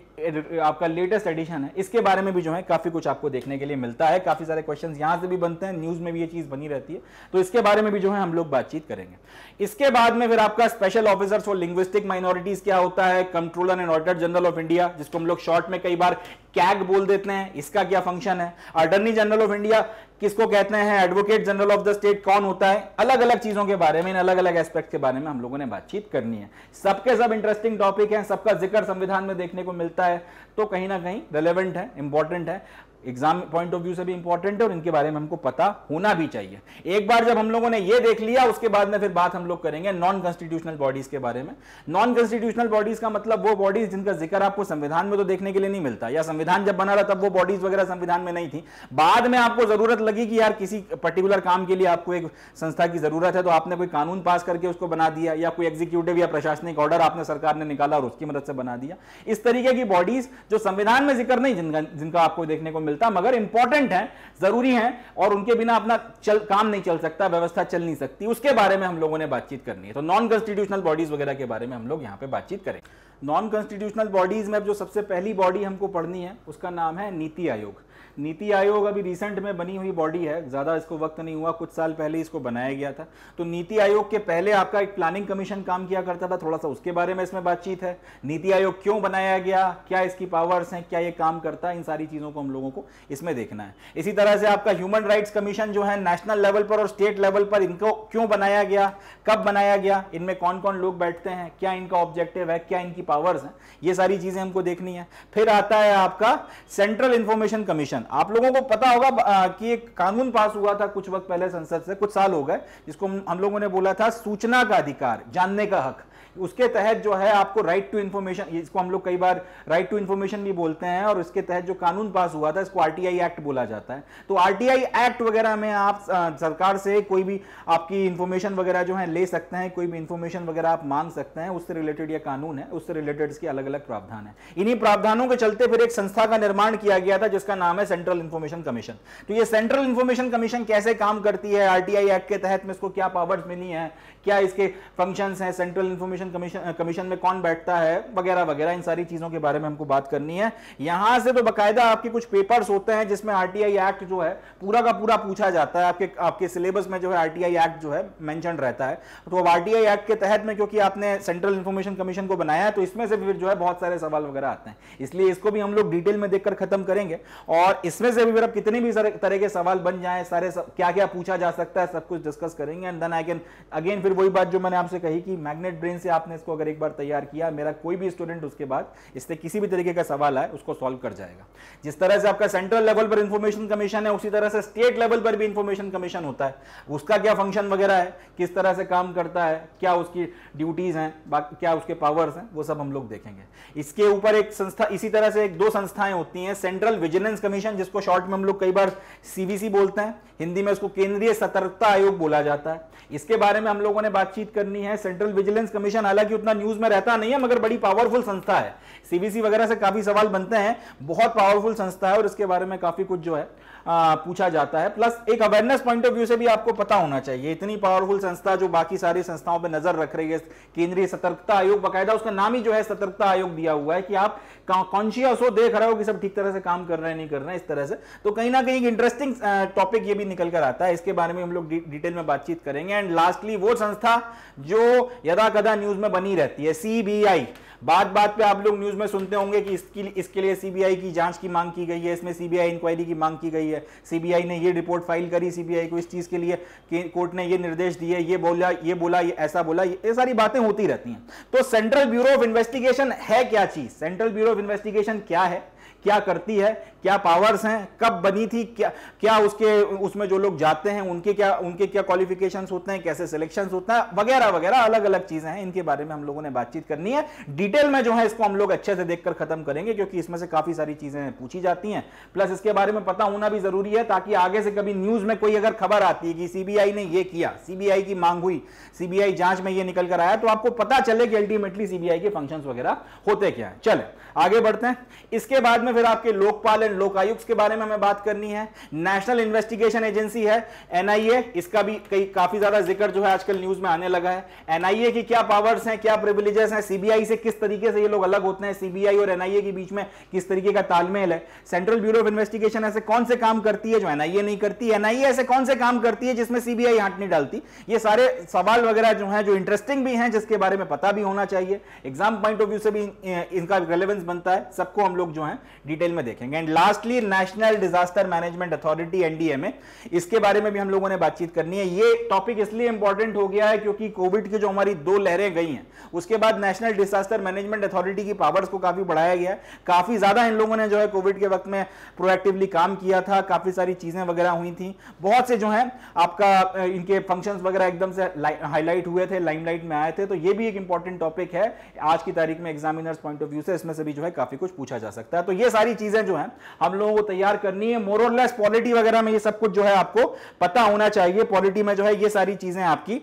आपका लेटेस्ट एडिशन है, इसके बारे में भी जो है काफी कुछ आपको देखने के लिए मिलता है, काफी सारे क्वेश्चंस यहां से भी बनते हैं, न्यूज में भी ये चीज बनी रहती है, तो इसके बारे में भी जो है हम लोग बातचीत करेंगे। इसके बाद में फिर आपका special officers for linguistic minorities क्या होता है, controller and auditor general of India, जिसको हम लोग शॉर्ट में कई बार कैग बोल देते हैं, इसका क्या फंक्शन है, अटॉर्नी जनरल ऑफ इंडिया किसको कहते हैं, advocate general of the state कौन होता है, अलग अलग चीजों के बारे में, इन अलग अलग एस्पेक्ट के बारे में हम लोगों ने बातचीत करनी है। सबके सब इंटरेस्टिंग टॉपिक हैं, सबका जिक्र संविधान में देखने को मिलता है, तो कहीं ना कहीं रेलेवेंट है, इंपॉर्टेंट है, एग्जाम पॉइंट ऑफ व्यू से भी इंपॉर्टेंट है और इनके बारे में हमको पता होना भी चाहिए। एक बार जब हम लोगों ने ये देख लिया, उसके बाद में फिर बात हम लोग करेंगे नॉन कॉन्स्टिट्यूशनल बॉडीज के बारे में। नॉन कॉन्स्टिट्यूशनल बॉडीज का मतलब वो बॉडीज जिनका जिक्र आपको संविधान में तो देखने के लिए नहीं मिलता, या संविधान जब बना रहा तब वो बॉडीज वगैरह संविधान में नहीं थी, बाद में आपको जरूरत लगी कि यार किसी पर्टिकुलर काम के लिए आपको एक संस्था की जरूरत है, तो आपने कोई कानून पास करके उसको बना दिया, या कोई एग्जीक्यूटिव या प्रशासनिक ऑर्डर आपने सरकार ने निकाला और उसकी मदद से बना दिया। इस तरीके की बॉडीज जो संविधान में जिक्र नहीं, जिनका आपको देखने को मिलता, मगर इंपॉर्टेंट है, जरूरी है, और उनके बिना अपना काम नहीं चल सकता, व्यवस्था चल नहीं सकती, उसके बारे में हम लोगों ने बातचीत करनी है। तो नॉन कॉन्स्टिट्यूशनल बॉडीज वगैरह के बारे में हम लोग यहां पे बातचीत करेंगे। नॉन कॉन्स्टिट्यूशनल बॉडीज में अब जो सबसे पहली बॉडी हमको पढ़नी है उसका नाम है नीति आयोग। नीति आयोग अभी रिसेंट में बनी हुई बॉडी है, ज्यादा इसको वक्त नहीं हुआ, कुछ साल पहले इसको बनाया गया था। तो नीति आयोग के पहले आपका एक प्लानिंग कमीशन काम किया करता था, थोड़ा सा उसके बारे में इसमें बातचीत है। नीति आयोग क्यों बनाया गया, क्या इसकी पावर्स हैं, क्या ये काम करता है, इन सारी चीजों को हम लोगों को इसमें देखना है। इसी तरह से आपका ह्यूमन राइट्स कमीशन जो है नेशनल लेवल पर और स्टेट लेवल पर, इनको क्यों बनाया गया, कब बनाया गया, इनमें कौन कौन लोग बैठते हैं, क्या इनका ऑब्जेक्टिव है, क्या इनकी पावर्स हैं, ये सारी चीजें हमको देखनी है। फिर आता है आपका सेंट्रल इंफॉर्मेशन कमीशन। आप लोगों को पता होगा कि एक कानून पास हुआ था कुछ वक्त पहले संसद से, कुछ साल हो गए, जिसको हम लोगों ने बोला था सूचना का अधिकार, जानने का हक। उसके तहत जो है आपको राइट टू इंफॉर्मेशन, इसको हम लोग कई बार राइट टू इंफॉर्मेशन भी बोलते हैं, और इसके तहत जो कानून पास हुआ था इसको आरटीआई एक्ट बोला जाता है। तो आरटीआई एक्ट वगैरह में आप सरकार से कोई भी आपकी इंफॉर्मेशन वगैरह जो है ले सकते हैं, कोई भी इंफॉर्मेशन वगैरह आप मांग सकते हैं, उससे रिलेटेड ये कानून है, उससे रिलेटेड इसके अलग अलग प्रावधान है। इन्हीं प्रावधानों के चलते फिर एक संस्था का निर्माण किया गया था जिसका नाम है सेंट्रल इंफॉर्मेशन कमीशन। तो ये सेंट्रल इंफॉर्मेशन कमीशन कैसे काम करती है, आरटीआई एक्ट के तहत में इसको क्या पावर्स मिली है, क्या इसके फंक्शंस हैं, सेंट्रल इंफॉर्मेशन कमीशन में कौन बैठता है, वगैरह वगैरह, इन सारी चीजों के बारे में हमको बात करनी है। यहां से तो बकायदा आपके कुछ पेपर्स होते हैं जिसमें आरटीआई एक्ट जो है पूरा का पूरा पूछा जाता है, आपके सिलेबस में जो है आरटीआई एक्ट जो है मेंशन रहता है। तो अब आरटीआई एक्ट के तहत में क्योंकि आपने सेंट्रल इंफॉर्मेशन कमीशन को बनाया है, तो इसमें से फिर जो है बहुत सारे सवाल वगैरह आते हैं, इसलिए इसको भी हम लोग डिटेल में देखकर खत्म करेंगे। और इसमें से भी फिर अब कितने भी तरह के सवाल बन जाए, सारे क्या क्या पूछा जा सकता है, सब कुछ डिस्कस करेंगे। And then I can again फिर वही बात जो मैंने आपसे कही कि मैग्नेट ब्रेन से आपने इसको अगर एक बार तैयार किया, मेरा कोई भी स्टूडेंट उसके बाद इससे किसी भी तरीके का सवाल आए उसको सॉल्व कर जाएगा। जिस तरह से आपका सेंट्रल लेवल पर इंफॉर्मेशन कमीशन है, उसी तरह से स्टेट लेवल पर भी इंफॉर्मेशन कमीशन होता है। उसका क्या फंक्शन वगैरह है, किस तरह से काम करता है, क्या उसकी ड्यूटीज हैं, क्या उसके पावर्स हैं, वो सब हम लोग देखेंगे। इसके ऊपर एक संस्था, इसी तरह से एक दो संस्थाएं होती हैं, सेंट्रल विजिलेंस कमीशन, जिसको शॉर्ट में हम लोग कई बार सीवीसी बोलते हैं, हिंदी में उसको केंद्रीय सतर्कता आयोग बोला जाता है। इसके बारे में हम लोगों ने बातचीत करनी है। सेंट्रल विजिलेंस कमीशन हालांकि उतना न्यूज में रहता नहीं है, मगर बड़ी पावरफुल संस्था है। सीबीसी वगैरह से काफी सवाल बनते हैं, बहुत पावरफुल संस्था है और इसके बारे में काफी कुछ जो है पूछा जाता है। प्लस एक अवेयरनेस पॉइंट ऑफ व्यू से भी आपको पता होना चाहिए, इतनी पावरफुल संस्था जो बाकी सारी संस्थाओं पर नजर रख रही है, केंद्रीय सतर्कता आयोग, बाकायदा उसका नाम ही जो है सतर्कता आयोग दिया हुआ है कि आप कॉन्शियस हो, देख रहे हो कि सब ठीक तरह से काम कर रहे हैं नहीं कर रहे हैं, इस तरह से। तो कहीं ना कहीं इंटरेस्टिंग टॉपिक ये भी निकल कर आता है, इसके बारे में हम लोग डिटेल में बातचीत करेंगे। एंड लास्टली वो संस्था जो यदा कदा न्यूज में बनी रहती है, सीबीआई। बात बात पे आप लोग न्यूज में सुनते होंगे कि इसके लिए सीबीआई की जांच की मांग की गई है, इसमें सीबीआई इंक्वायरी की मांग की गई है, सीबीआई ने ये रिपोर्ट फाइल करी सीबीआई को, इस चीज के लिए कोर्ट ने ये निर्देश दिए, ये बोला ये ऐसा बोला, ये सारी बातें होती रहती हैं। तो सेंट्रल ब्यूरो ऑफ इन्वेस्टिगेशन है क्या चीज? सेंट्रल ब्यूरो ऑफ इन्वेस्टिगेशन क्या है, क्या करती है, क्या पावर्स हैं, कब बनी थी, क्या उसमें जो लोग जाते हैं उनके क्या क्वालिफिकेशंस होते हैं, कैसे सिलेक्शंस होता है, वगैरह वगैरह अलग अलग चीजें हैं। इनके बारे में हम लोगों ने बातचीत करनी है डिटेल में, जो है इसको हम लोग अच्छे से देखकर खत्म करेंगे, क्योंकि इसमें से काफी सारी चीजें पूछी जाती हैं। प्लस इसके बारे में पता होना भी जरूरी है, ताकि आगे से कभी न्यूज में कोई अगर खबर आती है कि सीबीआई ने ये किया, सीबीआई की मांग हुई, सीबीआई जांच में ये निकल कर आया, तो आपको पता चले कि अल्टीमेटली सीबीआई के फंक्शंस वगैरह होते क्या है। चले आगे बढ़ते हैं। इसके बाद में फिर आपके लोकपाल एंड लोकायुक्त के बारे में हमें बात करनी है। नेशनल इन्वेस्टिगेशन एजेंसी है एनआईए, इसका भी काफी ज्यादा जिक्र जो है आजकल न्यूज में आने लगा है। एनआईए की क्या पावर्स हैं, क्या प्रिविलेजेस हैं, सीबीआई से किस तरीके से ये लोग अलग होते हैं, सीबीआई और एनआईए के बीच में किस तरीके का तालमेल है, सेंट्रल ब्यूरो ऑफ इन्वेस्टिगेशन ऐसे कौन से काम करती है जो एनआईए नहीं करती, एनआईए ऐसे कौन से काम करती है जिसमें सीबीआई हाथ नहीं डालती। ये सारे सवाल वगैरह जो है, जो इंटरेस्टिंग भी हैं, जिसके बारे में पता भी होना चाहिए, एग्जाम पॉइंट ऑफ व्यू से भी इनका रेलेवेंस बनता है, सबको हम लोग जो है डिटेल में देखेंगे। And lastly national disaster management authority NDMA, इसके बारे में भी हम लोगों ने बातचीत करनी है। ये टॉपिक इसलिए इंपॉर्टेंट हो गया है क्योंकि कोविड की जो हमारी 2 लहरें गई हैं, उसके बाद नेशनल डिजास्टर मैनेजमेंट अथॉरिटी की पावर्स को काफी बढ़ाया गया है। काफी ज्यादा इन लोगों ने जो है कोविड के वक्त में प्रोएक्टिवली काम किया था, काफी सारी चीजें वगैरह हुई थी, बहुत से जो है आपका इनके फंक्शंस वगैरह एकदम से हाईलाइट हुए थे, लाइमलाइट में आए थे। तो ये भी एक इंपॉर्टेंट टॉपिक है आज की तारीख में एग्जामिनर्स पॉइंट ऑफ व्यू से, इसमें से भी जो है काफी कुछ पूछा जा सकता है। तो ये सारी चीजें जो है हम लोगों को तैयार करनी है। मोर और लेस पॉलिटी वगैरह में ये सब कुछ जो है आपको पता होना चाहिए। पॉलिटी में जो है ये सारी चीजें आपकी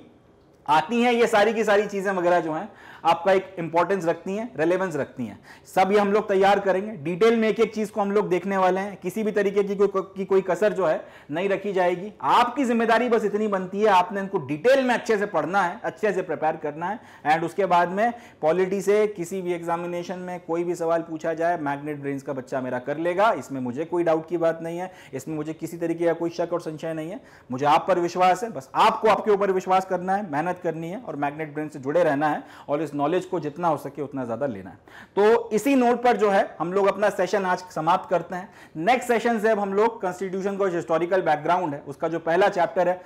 आती हैं, ये सारी की सारी चीजें वगैरह जो हैं आपका एक इंपॉर्टेंस रखती हैं, रेलेवेंस रखती हैं। सब ये हम लोग तैयार करेंगे, डिटेल में एक एक चीज को हम लोग देखने वाले हैं। किसी भी तरीके की कोई कसर जो है नहीं रखी जाएगी। आपकी जिम्मेदारी बस इतनी बनती है, आपने इनको डिटेल में अच्छे से पढ़ना है, अच्छे से प्रिपेयर करना है। एंड उसके बाद में पॉलिटी से किसी भी एग्जामिनेशन में कोई भी सवाल पूछा जाए, मैग्नेट ब्रेन्स का बच्चा मेरा कर लेगा, इसमें मुझे कोई डाउट की बात नहीं है, इसमें मुझे किसी तरीके का कोई शक और संशय नहीं है। मुझे आप पर विश्वास है, बस आपको आपके ऊपर विश्वास करना है, मेहनत करनी है और मैग्नेट ब्रेन से जुड़े रहना है और इस नॉलेज को जितना हो सके उतना ज्यादा लेना है। तो इसी नोट पर जो है हम लोग अपना सेशन आज समाप्त करते हैं। नेक्स्ट सेशन से अब हम लोग कॉन्स्टिट्यूशन का हिस्टोरिकल बैकग्राउंड है, उसका जो पहला चैप्टर है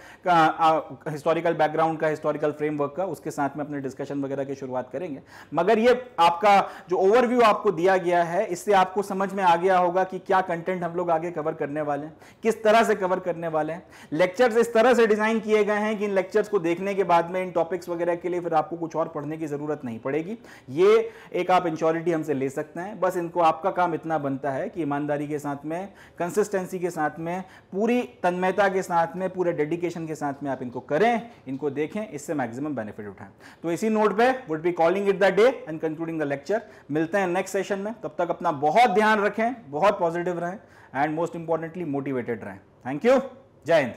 हिस्टोरिकल बैकग्राउंड का, हिस्टोरिकल फ्रेमवर्क का, उसके साथ में अपने डिस्कशन वगैरह की शुरुआत करेंगे। मगर ये आपका जो ओवरव्यू आपको दिया गया है, इससे आपको समझ में आ गया होगा कि क्या कंटेंट हम लोग आगे कवर करने वाले हैं, किस तरह से कवर करने वाले हैं। लेक्चर्स इस तरह से डिजाइन किए गए हैं कि इन लेक्चर्स को देखने के बाद में इन टॉपिक्स वगैरह के लिए फिर आपको कुछ और पढ़ने की जरूरत नहीं पड़ेगी। ये एक आप इंश्योरिटी हमसे ले सकते हैं। बस इनको आपका काम इतना बनता है कि ईमानदारी के साथ में, कंसिस्टेंसी के साथ में, पूरी तन्मयता के साथ में, पूरे डेडिकेशन के साथ में आप इनको करें, इनको देखें, इससे मैक्सिमम बेनिफिट उठाएं। तो इसी नोट पे would be calling it the day and concluding the lecture. मिलते हैं नेक्स्ट सेशन में, तब तक अपना बहुत ध्यान रखें, बहुत पॉजिटिव रहें एंड मोस्ट इंपॉर्टेंटली मोटिवेटेड रहें। थैंक यू, जय हिंद।